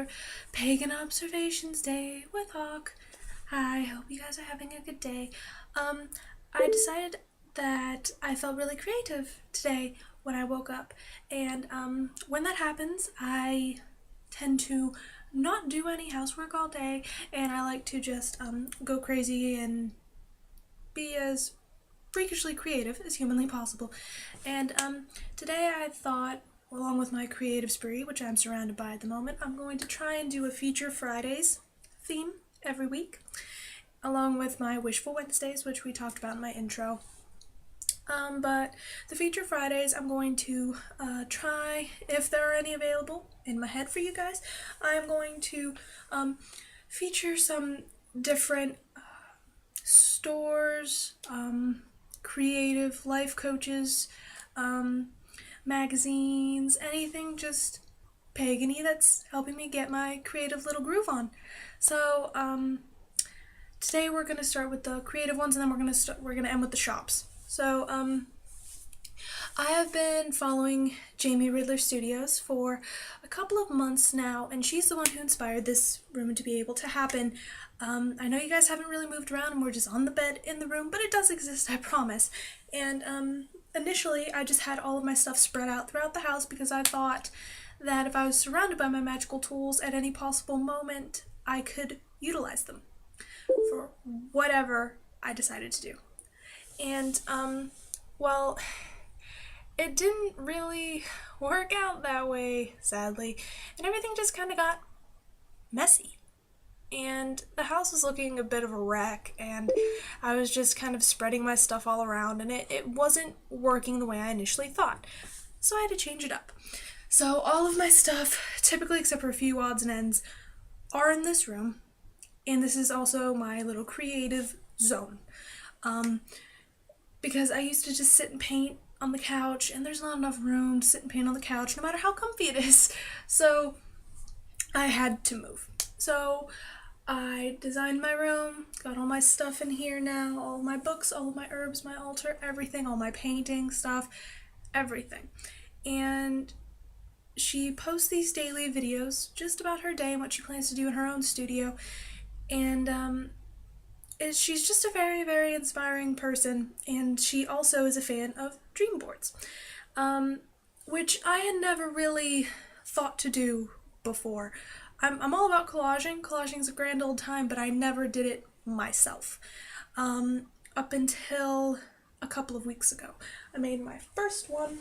another Pagan Observations Day with Hawk. Hi, hope you guys are having a good day. I decided that I felt really creative today when I woke up, and when that happens, I tend to not do any housework all day, and I like to just go crazy and be as freakishly creative as humanly possible. And today I thought, along with my creative spree, which I'm surrounded by at the moment, I'm going to try and do a Feature Fridays theme every week, along with my Wishful Wednesdays, which we talked about in my intro. But the Feature Fridays, I'm going to try, if there are any available in my head for you guys, I'm going to feature some different stores, creative life coaches, magazines, anything just pagan-y that's helping me get my creative little groove on. So today we're gonna start with the creative ones, and then we're gonna end with the shops. So I have been following Jamie Ridler Studios for a couple of months now, and she's the one who inspired this room to be able to happen. I know you guys haven't really moved around and we're just on the bed in the room, but it does exist, I promise. And initially I just had all of my stuff spread out throughout the house because I thought that if I was surrounded by my magical tools at any possible moment, I could utilize them for whatever I decided to do. And, well, it didn't really work out that way, sadly, and everything just kind of got messy. And the house was looking a bit of a wreck, and I was just kind of spreading my stuff all around, and it wasn't working the way I initially thought. So I had to change it up. So all of my stuff, typically except for a few odds and ends, are in this room, and this is also my little creative zone. Because I used to just sit and paint on the couch, and there's not enough room to sit and paint on the couch, no matter how comfy it is. So I had to move. So I designed my room, got all my stuff in here now, all my books, all of my herbs, my altar, everything, all my painting stuff, everything. And she posts these daily videos just about her day and what she plans to do in her own studio. And she's just a very, very inspiring person, and she also is a fan of dream boards, which I had never really thought to do before. I'm all about collaging. Collaging's a grand old time, but I never did it myself. Up until a couple of weeks ago. I made my first one,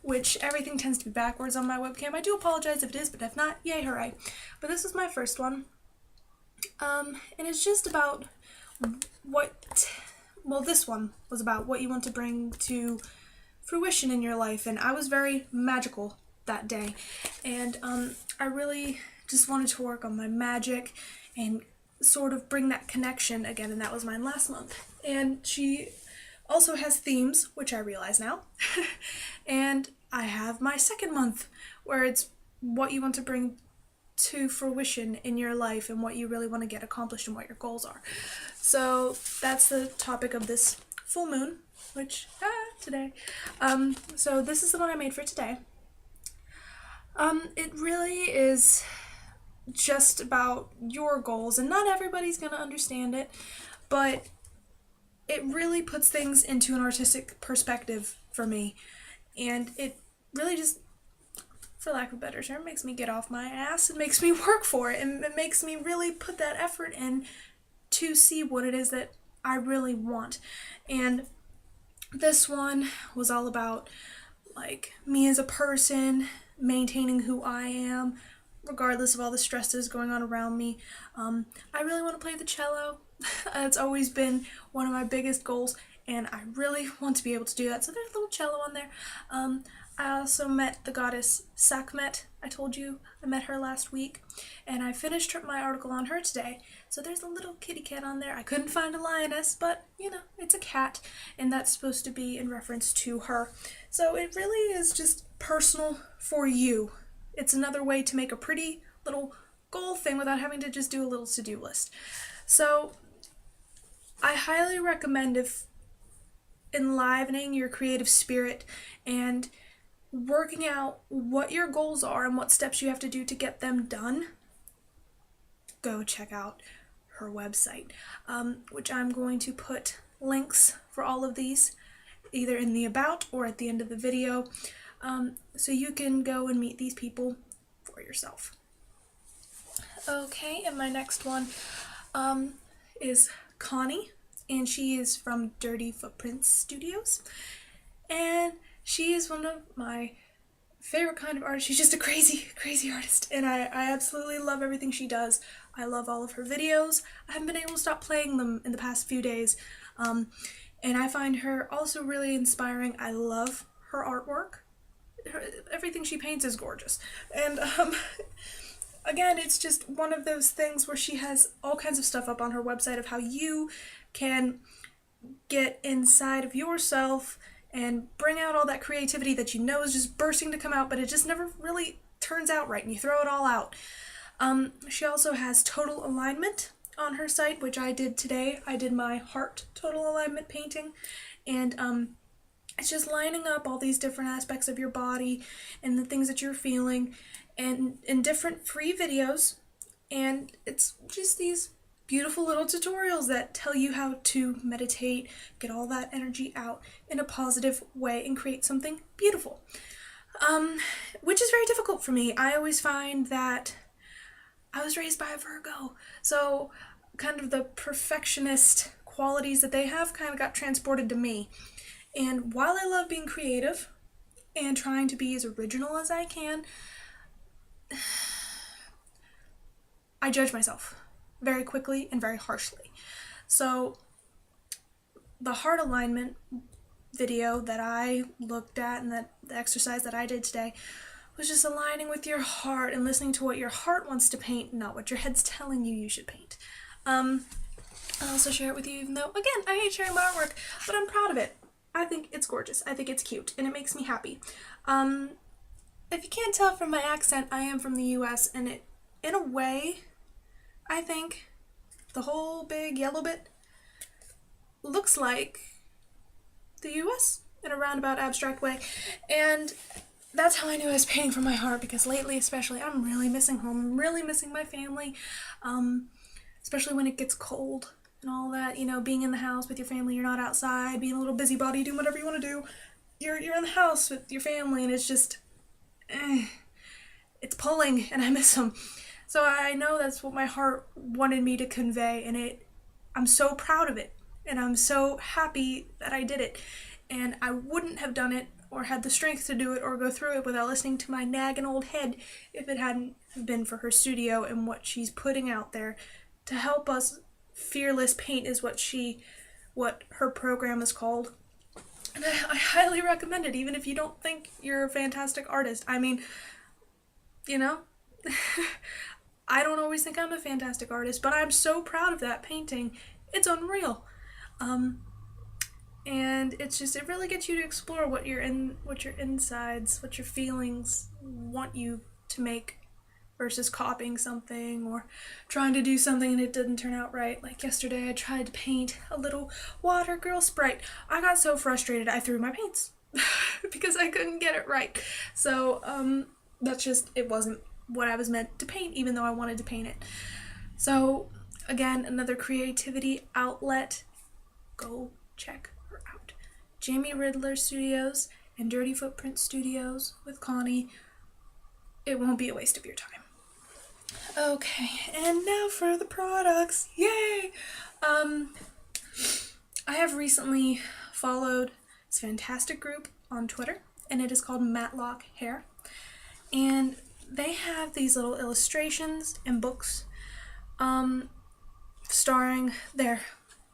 which everything tends to be backwards on my webcam. I do apologize if it is, but if not, yay, hooray. But this was my first one. And it's just about this one was about what you want to bring to fruition in your life, and I was very magical that day, and I really just wanted to work on my magic and sort of bring that connection again, and that was mine last month. And she also has themes, which I realize now, and I have my second month where it's what you want to bring to fruition in your life and what you really want to get accomplished and what your goals are. So that's the topic of this full moon, which today. So this is the one I made for today. It really is just about your goals, and not everybody's gonna understand it, but it really puts things into an artistic perspective for me, and it really just, for lack of a better term, makes me get off my ass. It makes me work for it, and it makes me really put that effort in to see what it is that I really want. And this one was all about, like, me as a person, maintaining who I am, regardless of all the stresses going on around me. I really want to play the cello. It's always been one of my biggest goals, and I really want to be able to do that. So there's a little cello on there. I also met the goddess Sekhmet. I told you I met her last week, and I finished my article on her today. So there's a little kitty cat on there. I couldn't find a lioness, but, you know, it's a cat, and that's supposed to be in reference to her. So it really is just personal for you. It's another way to make a pretty little goal thing without having to just do a little to-do list. So I highly recommend, if enlivening your creative spirit and working out what your goals are and what steps you have to do to get them done, go check out her website, which I'm going to put links for all of these either in the about or at the end of the video, so you can go and meet these people for yourself. Okay, and my next one is Connie, and she is from Dirty Footprints Studios, and she is one of my favorite kind of artist. She's just a crazy artist, and I absolutely love everything she does. I love all of her videos. I haven't been able to stop playing them in the past few days, and I find her also really inspiring. I love her artwork. Everything she paints is gorgeous, and again, it's just one of those things where she has all kinds of stuff up on her website of how you can get inside of yourself and bring out all that creativity that you know is just bursting to come out, but it just never really turns out right, and you throw it all out. She also has total alignment on her site, which I did today. I did my heart total alignment painting, and it's just lining up all these different aspects of your body and the things that you're feeling, and in different free videos, and it's just these beautiful little tutorials that tell you how to meditate, get all that energy out in a positive way, and create something beautiful, which is very difficult for me. I always find that I was raised by a Virgo, so kind of the perfectionist qualities that they have kind of got transported to me. And while I love being creative and trying to be as original as I can, I judge myself very quickly and very harshly. So the heart alignment video that I looked at and that the exercise that I did today was just aligning with your heart and listening to what your heart wants to paint, not what your head's telling you you should paint. I'll also share it with you, even though, again, I hate sharing my artwork, but I'm proud of it. I think it's gorgeous. I think it's cute, and it makes me happy. If you can't tell from my accent, I am from the US, and it, in a way, I think the whole big yellow bit looks like the US in a roundabout abstract way, and that's how I knew I was painting from my heart, because lately especially I'm really missing home. I'm really missing my family, especially when it gets cold and all that, you know, being in the house with your family. You're not outside being a little busybody doing whatever you want to do. You're in the house with your family, and it's just it's pulling, and I miss them. So I know that's what my heart wanted me to convey, and I'm so proud of it, and I'm so happy that I did it. And I wouldn't have done it or had the strength to do it or go through it without listening to my nagging old head if it hadn't been for her studio and what she's putting out there to help us. Fearless Paint is what her program is called. And I highly recommend it, even if you don't think you're a fantastic artist. I mean, you know, I don't always think I'm a fantastic artist, but I'm so proud of that painting. It's unreal. And it's just, it really gets you to explore what your insides, what your feelings want you to make, versus copying something or trying to do something and it didn't turn out right. Like yesterday I tried to paint a little water girl sprite. I got so frustrated I threw my paints because I couldn't get it right. So that's just, it wasn't what I was meant to paint, even though I wanted to paint it. So again, another creativity outlet. Go check her out. Jamie Ridler Studios and Dirty Footprint Studios with Connie. It won't be a waste of your time. Okay, and now for the products. Yay! I have recently followed this fantastic group on Twitter, and it is called Matlock Hare. And they have these little illustrations and books starring their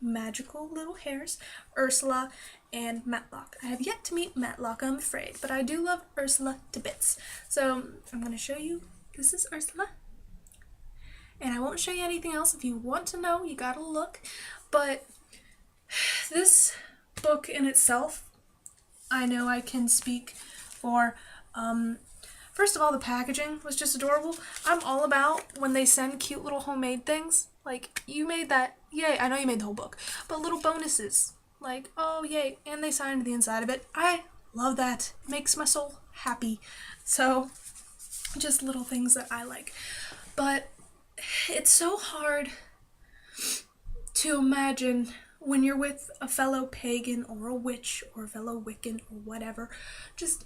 magical little hares, Ursula and Matlock. I have yet to meet Matlock, I'm afraid, but I do love Ursula to bits. So I'm going to show you. This is Ursula. And I won't show you anything else. If you want to know, you gotta look. But this book in itself, I know I can speak for. First of all, the packaging was just adorable. I'm all about when they send cute little homemade things. Like, you made that, yay, I know you made the whole book, but little bonuses. Like, oh, yay, and they signed the inside of it. I love that. It makes my soul happy. So just little things that I like. But it's so hard to imagine when you're with a fellow pagan or a witch or a fellow Wiccan or whatever, just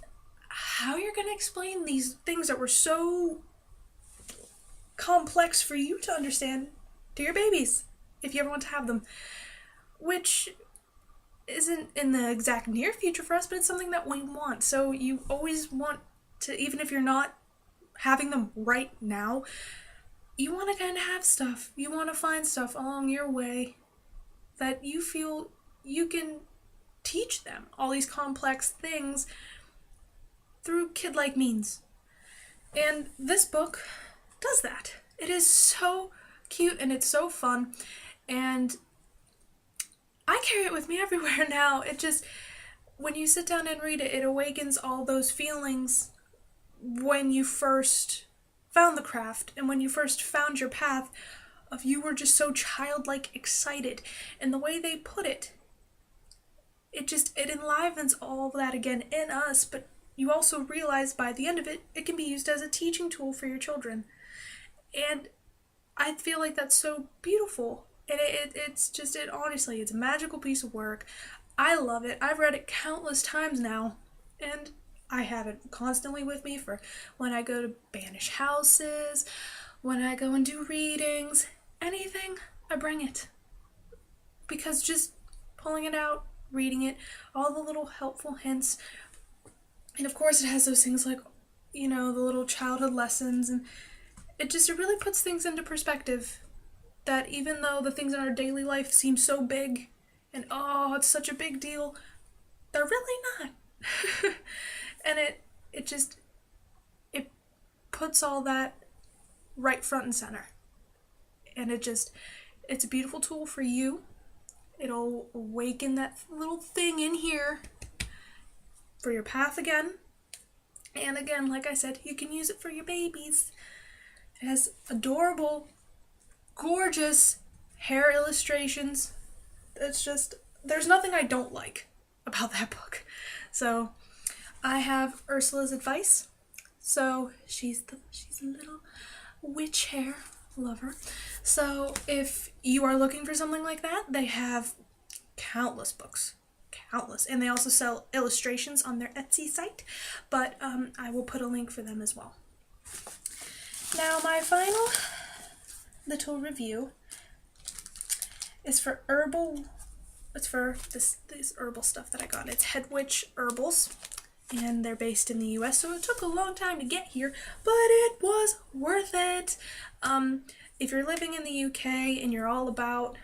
how you're going to explain these things that were so complex for you to understand to your babies, if you ever want to have them. Which isn't in the exact near future for us, but it's something that we want. So you always want to, even if you're not having them right now, you want to kind of have stuff. You want to find stuff along your way that you feel you can teach them all these complex things through kid-like means. And this book does that. It is so cute and it's so fun, and I carry it with me everywhere now. It just, when you sit down and read it, it awakens all those feelings when you first found the craft and when you first found your path of you were just so childlike excited. And the way they put it, it enlivens all of that again in us, but you also realize by the end of it, it can be used as a teaching tool for your children. And I feel like that's so beautiful. And honestly, it's a magical piece of work. I love it. I've read it countless times now, and I have it constantly with me for when I go to banish houses, when I go and do readings, anything, I bring it. Because just pulling it out, reading it, all the little helpful hints, and of course it has those things like, the little childhood lessons, and it really puts things into perspective. That even though the things in our daily life seem so big, and it's such a big deal, they're really not. And it puts all that right front and center. And it's a beautiful tool for you. It'll awaken that little thing in here for your path again. And again, like I said, you can use it for your babies. It has adorable, gorgeous hair illustrations. There's nothing I don't like about that book. So I have Ursula's advice. So she's a little witch hair lover. So if you are looking for something like that, they have countless books. Countless. And they also sell illustrations on their Etsy site. But I will put a link for them as well. Now my final little review is for herbal. It's for this herbal stuff that I got. It's Hedge Herbals, and they're based in the U.S. So it took a long time to get here, but it was worth it. If you're living in the U.K. and you're all about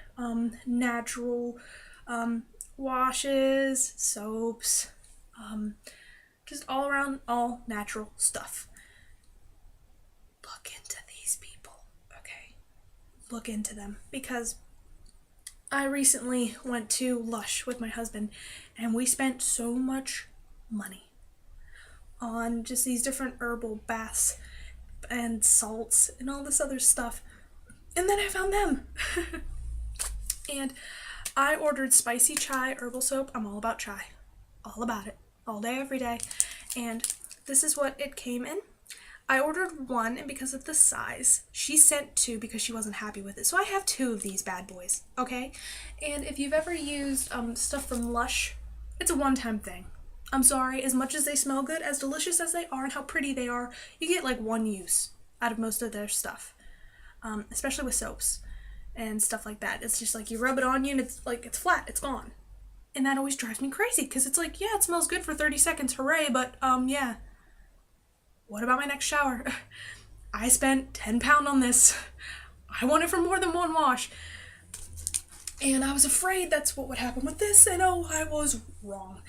natural washes, soaps, just all around all natural stuff, look into these people. Okay, look into them, because I recently went to Lush with my husband, and we spent so much money on just these different herbal baths and salts and all this other stuff. And then I found them. And I ordered spicy chai herbal soap. I'm all about chai. All about it. All day, every day. And this is what it came in. I ordered one, and because of the size, she sent two because she wasn't happy with it. So I have two of these bad boys, okay? And if you've ever used stuff from Lush, it's a one-time thing. I'm sorry, as much as they smell good, as delicious as they are, and how pretty they are, you get like one use out of most of their stuff, especially with soaps and stuff like that. It's just like you rub it on you and it's flat, it's gone. And that always drives me crazy, because it's like, yeah, it smells good for 30 seconds, hooray, but yeah. What about my next shower? I spent £10 on this. I want it for more than one wash. And I was afraid that's what would happen with this, and I was wrong.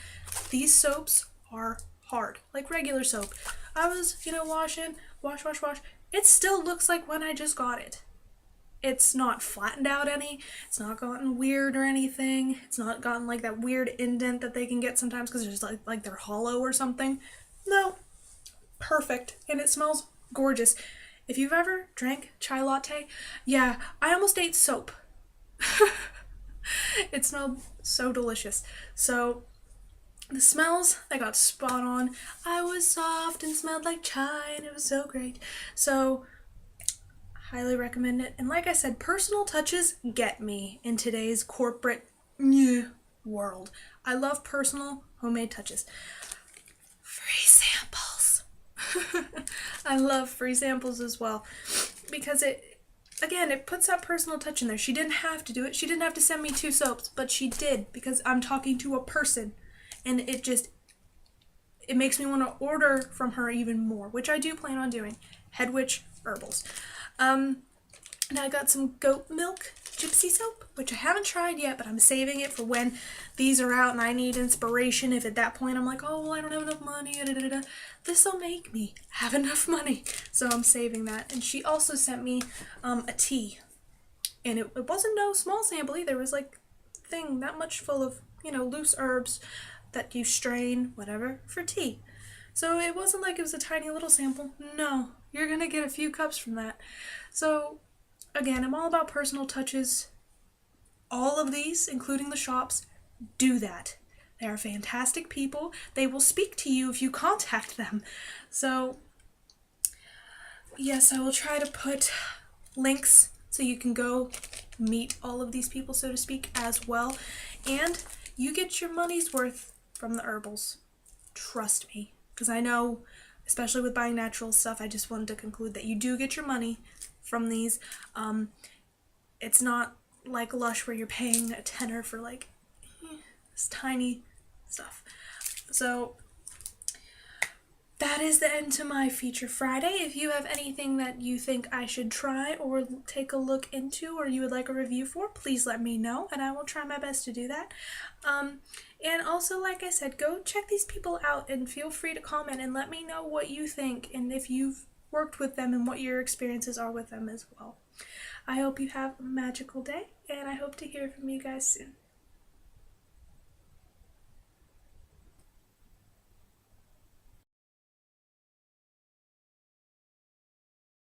These soaps are hard, like regular soap. I was, washing, wash. It still looks like when I just got it. It's not flattened out any. It's not gotten weird or anything. It's not gotten like that weird indent that they can get sometimes because they're just like they're hollow or something. No. Perfect. And it smells gorgeous. If you've ever drank chai latte, yeah, I almost ate soap. It smelled so delicious. So The smells, I got spot on. I was soft and smelled like chai, and it was so great. So, highly recommend it. And like I said, personal touches get me in today's corporate world. I love personal homemade touches. Free samples. I love free samples as well because it puts that personal touch in there. She didn't have to do it. She didn't have to send me 2 soaps, but she did because I'm talking to a person, and it makes me want to order from her even more, which I do plan on doing. Hedge Herbals. And I got some goat milk gypsy soap, which I haven't tried yet, but I'm saving it for when these are out and I need inspiration. If at that point I'm like, oh, well, I don't have enough money, this will make me have enough money. So I'm saving that. And she also sent me a tea. And it wasn't no small sample either. It was like thing that much full of, loose herbs that you strain, whatever, for tea. So it wasn't like it was a tiny little sample. No, you're going to get a few cups from that. So again, I'm all about personal touches. All of these, including the shops, do that. They are fantastic people. They will speak to you if you contact them. So, yes, I will try to put links so you can go meet all of these people, so to speak, as well. And you get your money's worth from the herbals. Trust me. Because I know, especially with buying natural stuff, I just wanted to conclude that you do get your money from these. It's not like Lush where you're paying a tenner for like this tiny stuff. So that is the end to my Feature Friday. If you have anything that you think I should try or take a look into or you would like a review for, please let me know and I will try my best to do that. And also, like I said, go check these people out and feel free to comment and let me know what you think and if you've worked with them and what your experiences are with them as well. I hope you have a magical day, and I hope to hear from you guys soon.